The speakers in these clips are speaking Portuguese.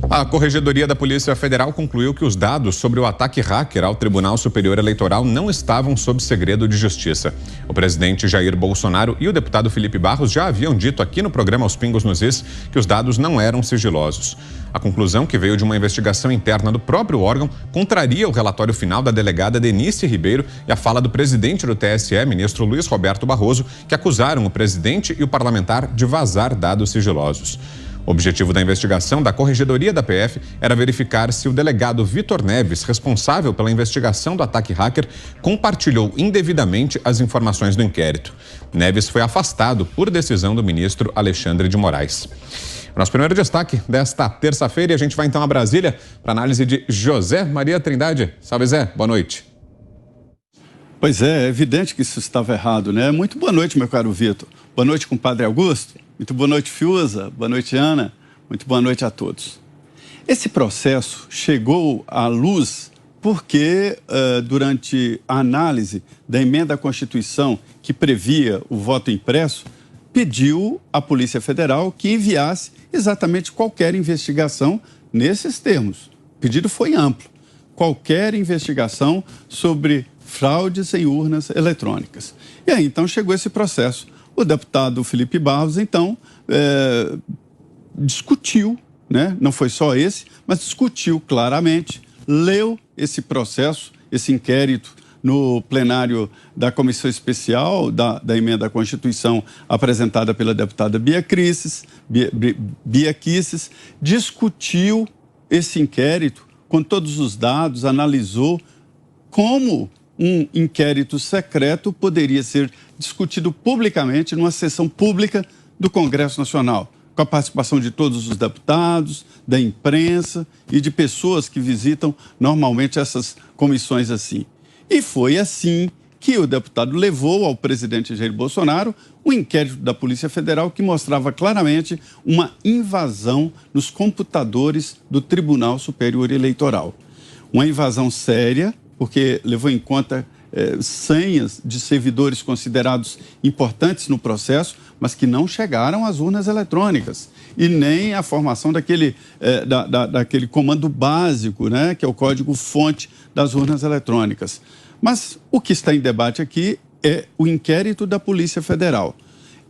A Corregedoria da Polícia Federal concluiu que os dados sobre o ataque hacker ao Tribunal Superior Eleitoral não estavam sob segredo de justiça. O presidente Jair Bolsonaro e o deputado Felipe Barros já haviam dito aqui no programa Aos Pingos nos Is que os dados não eram sigilosos. A conclusão, que veio de uma investigação interna do próprio órgão, contraria o relatório final da delegada Denise Ribeiro e a fala do presidente do TSE, ministro Luiz Roberto Barroso, que acusaram o presidente e o parlamentar de vazar dados sigilosos. O objetivo da investigação da Corregedoria da PF era verificar se o delegado Vitor Neves, responsável pela investigação do ataque hacker, compartilhou indevidamente as informações do inquérito. Neves foi afastado por decisão do ministro Alexandre de Moraes. Nosso primeiro destaque desta terça-feira, e a gente vai então a Brasília para análise de José Maria Trindade. Salve, Zé, boa noite. Pois é evidente que isso estava errado, né? Muito boa noite, meu caro Vitor. Boa noite, compadre Augusto. Muito boa noite, Fiuza. Boa noite, Ana. Muito boa noite a todos. Esse processo chegou à luz porque, durante a análise da emenda à Constituição que previa o voto impresso, pediu à Polícia Federal que enviasse exatamente qualquer investigação nesses termos. O pedido foi amplo. Qualquer investigação sobre fraudes em urnas eletrônicas. E aí, então, chegou esse processo. O deputado Felipe Barros, então, discutiu, né? Não foi só esse, mas discutiu claramente, leu esse processo, esse inquérito no plenário da Comissão Especial da Emenda à Constituição apresentada pela deputada Bia Kicis, discutiu esse inquérito com todos os dados, analisou como um inquérito secreto poderia ser discutido publicamente numa sessão pública do Congresso Nacional, com a participação de todos os deputados, da imprensa e de pessoas que visitam normalmente essas comissões assim. E foi assim que o deputado levou ao presidente Jair Bolsonaro o inquérito da Polícia Federal que mostrava claramente uma invasão nos computadores do Tribunal Superior Eleitoral. Uma invasão séria, porque levou em conta senhas de servidores considerados importantes no processo, mas que não chegaram às urnas eletrônicas e nem a formação daquele comando básico, né, que é o código-fonte das urnas eletrônicas. Mas o que está em debate aqui é o inquérito da Polícia Federal.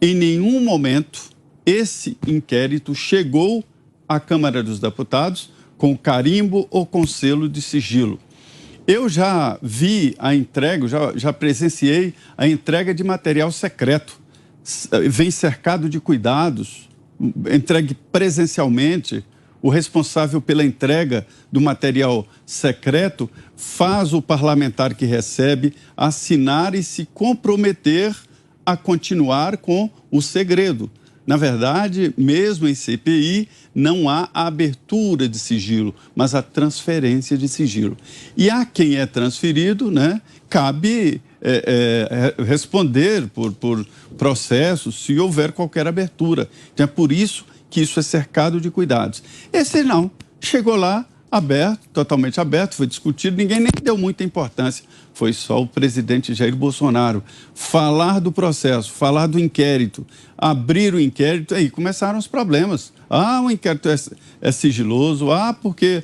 Em nenhum momento esse inquérito chegou à Câmara dos Deputados com carimbo ou com selo de sigilo. Eu já vi a entrega, já presenciei a entrega de material secreto. Vem cercado de cuidados, entregue presencialmente. O responsável pela entrega do material secreto faz o parlamentar que recebe assinar e se comprometer a continuar com o segredo. Na verdade, mesmo em CPI, não há a abertura de sigilo, mas a transferência de sigilo. E a quem é transferido, né, cabe responder por processo se houver qualquer abertura. Então, é por isso que isso é cercado de cuidados. Esse não, chegou lá aberto, totalmente aberto, foi discutido, ninguém nem deu muita importância. Foi só o presidente Jair Bolsonaro falar do processo, falar do inquérito, abrir o inquérito, aí começaram os problemas. Ah, o inquérito é sigiloso, porque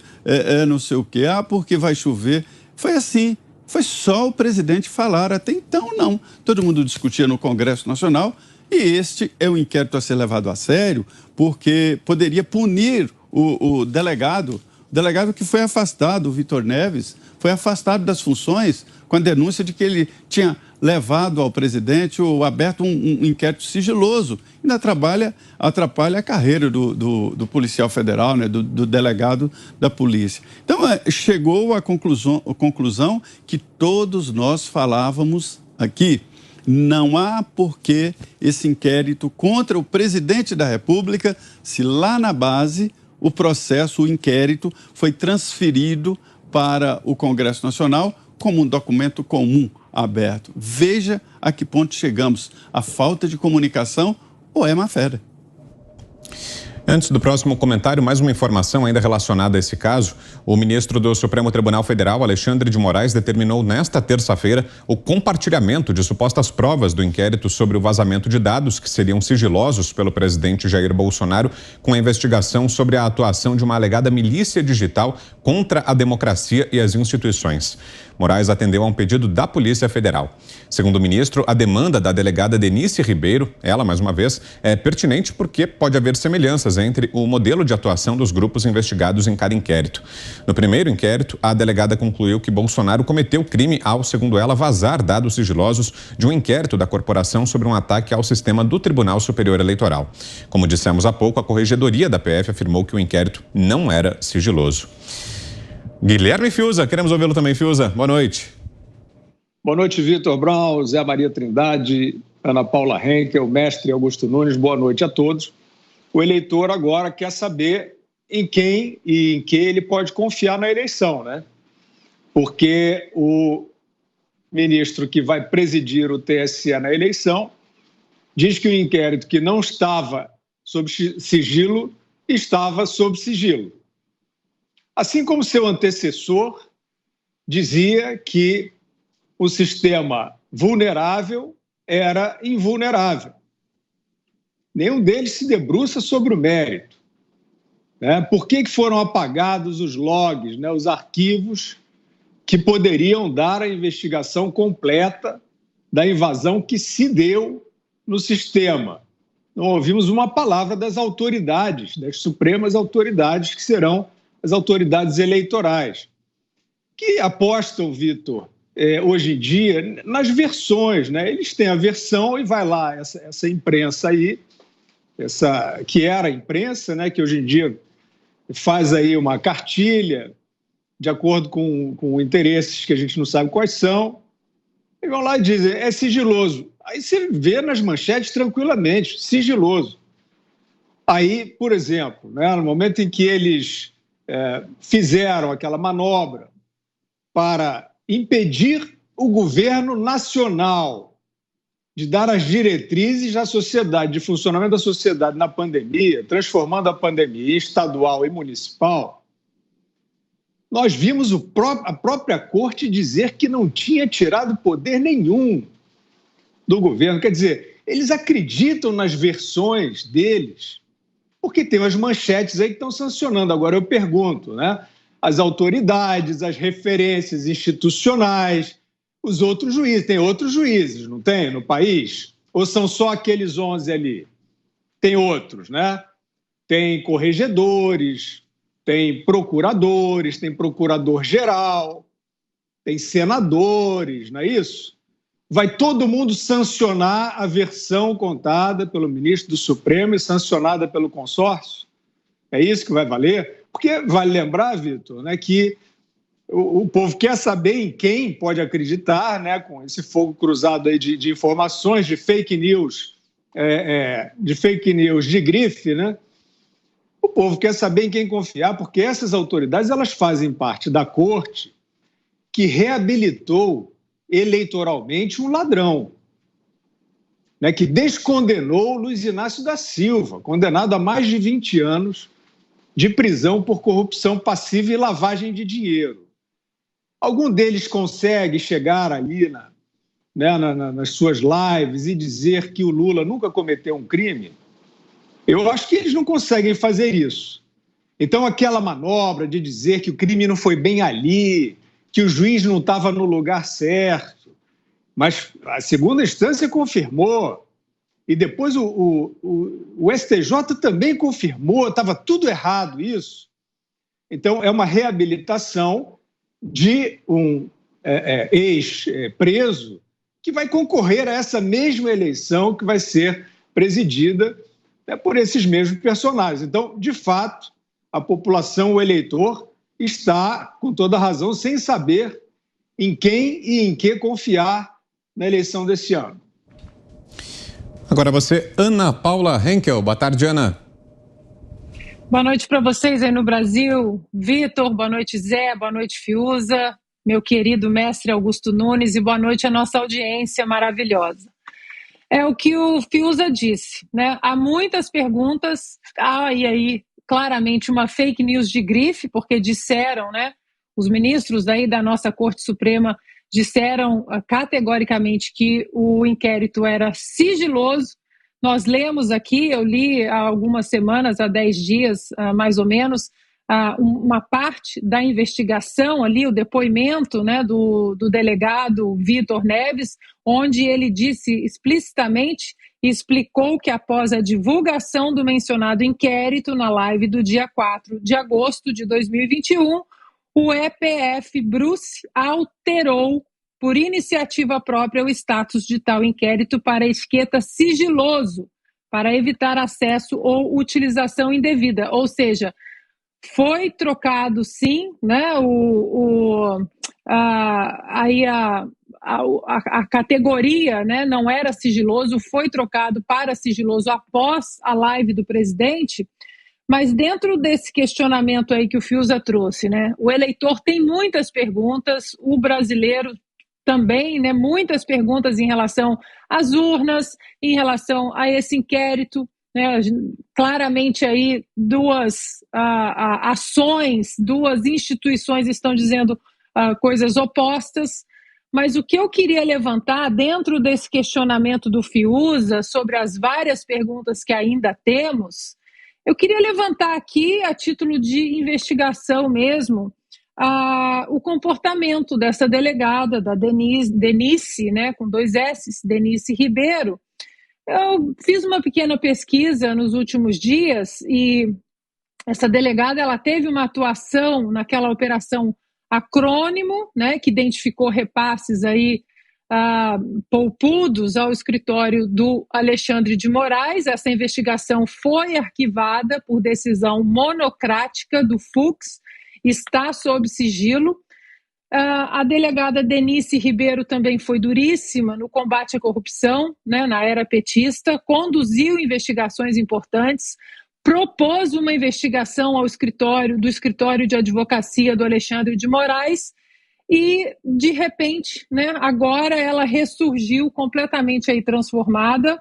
não sei o quê, porque vai chover. Foi assim, foi só o presidente falar, até então não. Todo mundo discutia no Congresso Nacional e este é um inquérito a ser levado a sério, porque poderia punir o delegado que foi afastado, o Vitor Neves, foi afastado das funções com a denúncia de que ele tinha levado ao presidente ou aberto um inquérito sigiloso. Ainda atrapalha a carreira do policial federal, né, do delegado da polícia. Então, chegou à conclusão que todos nós falávamos aqui. Não há por que esse inquérito contra o presidente da República, se lá na base o processo, o inquérito, foi transferido para o Congresso Nacional como um documento comum, aberto. Veja a que ponto chegamos. A falta de comunicação ou é má fé? Antes do próximo comentário, mais uma informação ainda relacionada a esse caso. O ministro do Supremo Tribunal Federal, Alexandre de Moraes, determinou nesta terça-feira o compartilhamento de supostas provas do inquérito sobre o vazamento de dados que seriam sigilosos pelo presidente Jair Bolsonaro com a investigação sobre a atuação de uma alegada milícia digital contra a democracia e as instituições. Moraes atendeu a um pedido da Polícia Federal. Segundo o ministro, a demanda da delegada Denise Ribeiro, ela mais uma vez, é pertinente porque pode haver semelhanças entre o modelo de atuação dos grupos investigados em cada inquérito. No primeiro inquérito, a delegada concluiu que Bolsonaro cometeu crime ao, segundo ela, vazar dados sigilosos de um inquérito da corporação sobre um ataque ao sistema do Tribunal Superior Eleitoral. Como dissemos há pouco, a Corregedoria da PF afirmou que o inquérito não era sigiloso. Guilherme Fiuza, queremos ouvi-lo também, Fiuza. Boa noite. Boa noite, Vitor Brown, Zé Maria Trindade, Ana Paula Henkel, mestre Augusto Nunes, boa noite a todos. O eleitor agora quer saber em quem e em que ele pode confiar na eleição, né? Porque o ministro que vai presidir o TSE na eleição diz que o inquérito que não estava sob sigilo estava sob sigilo. Assim como seu antecessor dizia que o sistema vulnerável era invulnerável. Nenhum deles se debruça sobre o mérito, né? Por que foram apagados os logs, né, os arquivos que poderiam dar a investigação completa da invasão que se deu no sistema? Não ouvimos uma palavra das autoridades, das supremas autoridades, que serão as autoridades eleitorais, que apostam, Vitor, hoje em dia, nas versões, né? Eles têm a versão e vai lá, essa imprensa aí, que era a imprensa, né? Que hoje em dia faz aí uma cartilha de acordo com interesses que a gente não sabe quais são, e vão lá e dizem, é sigiloso. Aí você vê nas manchetes tranquilamente, sigiloso. Aí, por exemplo, né, no momento em que eles fizeram aquela manobra para impedir o governo nacional de dar as diretrizes da sociedade, de funcionamento da sociedade na pandemia, transformando a pandemia em estadual e municipal, nós vimos a própria corte dizer que não tinha tirado poder nenhum do governo. Quer dizer, eles acreditam nas versões deles, porque tem umas manchetes aí que estão sancionando. Agora eu pergunto, né? As autoridades, as referências institucionais, os outros juízes. Tem outros juízes, não tem, no país? Ou são só aqueles 11 ali? Tem outros, né? Tem corregedores, tem procuradores, tem procurador-geral, tem senadores, não é isso? Vai todo mundo sancionar a versão contada pelo ministro do Supremo e sancionada pelo consórcio? É isso que vai valer? Porque vale lembrar, Vitor, né, que o povo quer saber em quem pode acreditar, né, com esse fogo cruzado aí de informações, de fake news de grife, né? O povo quer saber em quem confiar, porque essas autoridades elas fazem parte da corte que reabilitou eleitoralmente um ladrão, né, que descondenou Luiz Inácio da Silva, condenado a mais de 20 anos de prisão por corrupção passiva e lavagem de dinheiro. Algum deles consegue chegar ali nas suas lives e dizer que o Lula nunca cometeu um crime? Eu acho que eles não conseguem fazer isso. Então, aquela manobra de dizer que o crime não foi bem ali, que o juiz não estava no lugar certo, mas a segunda instância confirmou, e depois o STJ também confirmou, estava tudo errado isso. Então, é uma reabilitação de um ex-preso que vai concorrer a essa mesma eleição que vai ser presidida por esses mesmos personagens. Então, de fato, a população, o eleitor, está, com toda razão, sem saber em quem e em que confiar na eleição desse ano. Agora você, Ana Paula Henkel. Boa tarde, Ana. Boa noite para vocês aí no Brasil. Vitor, boa noite, Zé, boa noite, Fiuza, meu querido mestre Augusto Nunes, e boa noite à nossa audiência maravilhosa. É o que o Fiuza disse, né? Há muitas perguntas, e aí claramente uma fake news de grife, porque disseram, né? Os ministros aí da nossa Corte Suprema disseram categoricamente que o inquérito era sigiloso. Nós lemos aqui, eu li há algumas semanas, há 10 dias mais ou menos, uma parte da investigação ali, o depoimento, né, do delegado Vitor Neves, onde ele disse explicitamente e explicou que após a divulgação do mencionado inquérito na live do dia 4 de agosto de 2021, o EPF Bruce alterou por iniciativa própria o status de tal inquérito para a etiqueta sigiloso, para evitar acesso ou utilização indevida, ou seja, foi trocado sim, né, a categoria, né, não era sigiloso, foi trocado para sigiloso após a live do presidente, mas dentro desse questionamento aí que o Fiuza trouxe, né, o eleitor tem muitas perguntas, o brasileiro também, né, muitas perguntas em relação às urnas, em relação a esse inquérito, né, claramente aí duas ações, duas instituições estão dizendo coisas opostas, mas o que eu queria levantar dentro desse questionamento do Fiuza sobre as várias perguntas que ainda temos, eu queria levantar aqui, a título de investigação mesmo, o comportamento dessa delegada, da Denise, né, com 2 S's, Denise Ribeiro. Eu fiz uma pequena pesquisa nos últimos dias e essa delegada ela teve uma atuação naquela operação Acrônimo, né, que identificou repasses aí poupudos ao escritório do Alexandre de Moraes. Essa investigação foi arquivada por decisão monocrática do Fux, está sob sigilo. A delegada Denise Ribeiro também foi duríssima no combate à corrupção, né, na era petista, conduziu investigações importantes, propôs uma investigação do escritório de advocacia do Alexandre de Moraes e, de repente, né, agora ela ressurgiu completamente aí transformada,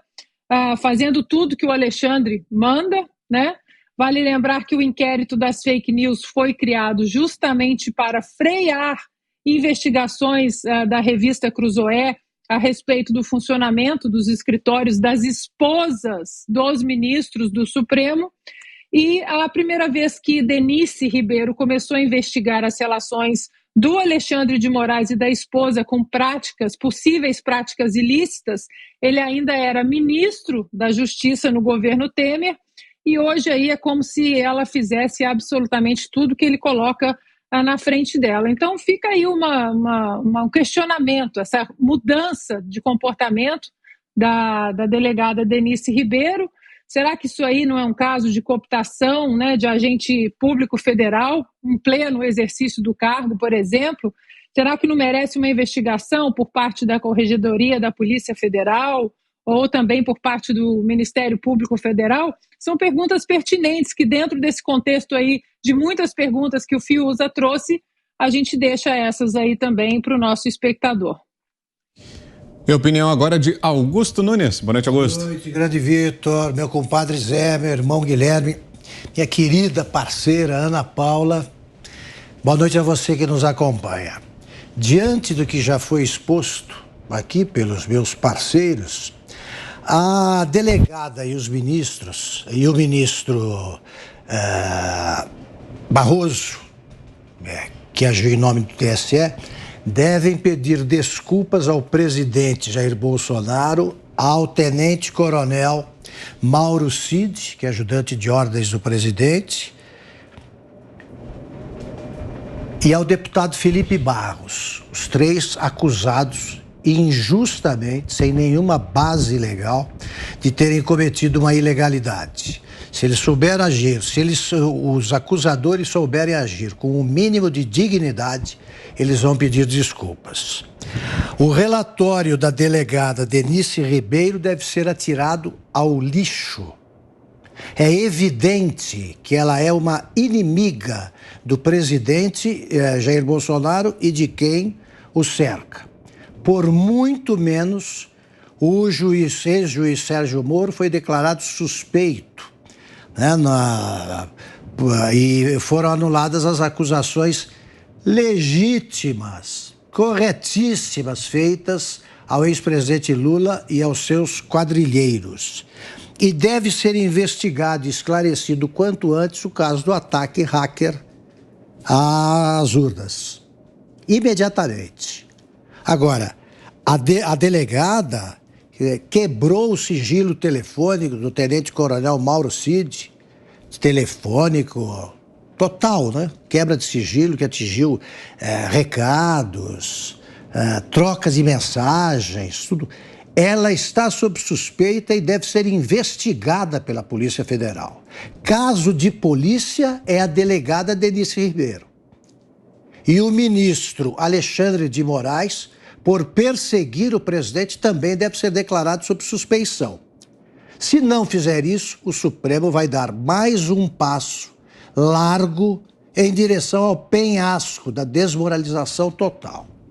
fazendo tudo que o Alexandre manda, né? Vale lembrar que o inquérito das fake news foi criado justamente para frear investigações da revista Cruzoé a respeito do funcionamento dos escritórios das esposas dos ministros do Supremo. E a primeira vez que Denise Ribeiro começou a investigar as relações do Alexandre de Moraes e da esposa com possíveis práticas ilícitas, ele ainda era ministro da Justiça no governo Temer, e hoje aí é como se ela fizesse absolutamente tudo que ele coloca na frente dela. Então fica aí um questionamento, essa mudança de comportamento da delegada Denise Ribeiro. Será que isso aí não é um caso de cooptação, né, de agente público federal, em pleno exercício do cargo, por exemplo? Será que não merece uma investigação por parte da Corregedoria da Polícia Federal ou também por parte do Ministério Público Federal? São perguntas pertinentes que, dentro desse contexto aí de muitas perguntas que o Fiuza trouxe, a gente deixa essas aí também para o nosso espectador. E a opinião agora de Augusto Nunes. Boa noite, Augusto. Boa noite, grande Vitor, meu compadre Zé, meu irmão Guilherme, minha querida parceira Ana Paula. Boa noite a você que nos acompanha. Diante do que já foi exposto aqui pelos meus parceiros, a delegada e os ministros, e o ministro Barroso, que agiu em nome do TSE, devem pedir desculpas ao presidente Jair Bolsonaro, ao tenente-coronel Mauro Cid, que é ajudante de ordens do presidente, e ao deputado Felipe Barros, os 3 acusados injustamente, sem nenhuma base legal, de terem cometido uma ilegalidade. Se eles souberem agir, os acusadores souberem agir com o mínimo de dignidade, eles vão pedir desculpas. O relatório da delegada Denise Ribeiro deve ser atirado ao lixo. É evidente que ela é uma inimiga do presidente Jair Bolsonaro e de quem o cerca. Por muito menos, o ex-juiz Sérgio Moro foi declarado suspeito, né, e foram anuladas as acusações legítimas, corretíssimas, feitas ao ex-presidente Lula e aos seus quadrilheiros. E deve ser investigado e esclarecido quanto antes o caso do ataque hacker às urnas. Imediatamente. Agora, a delegada quebrou o sigilo telefônico do tenente-coronel Mauro Cid, telefônico total, né? Quebra de sigilo que atingiu recados, trocas de mensagens, tudo. Ela está sob suspeita e deve ser investigada pela Polícia Federal. Caso de polícia é a delegada Denise Ribeiro. E o ministro Alexandre de Moraes, por perseguir o presidente, também deve ser declarado sob suspeição. Se não fizer isso, o Supremo vai dar mais um passo largo em direção ao penhasco da desmoralização total.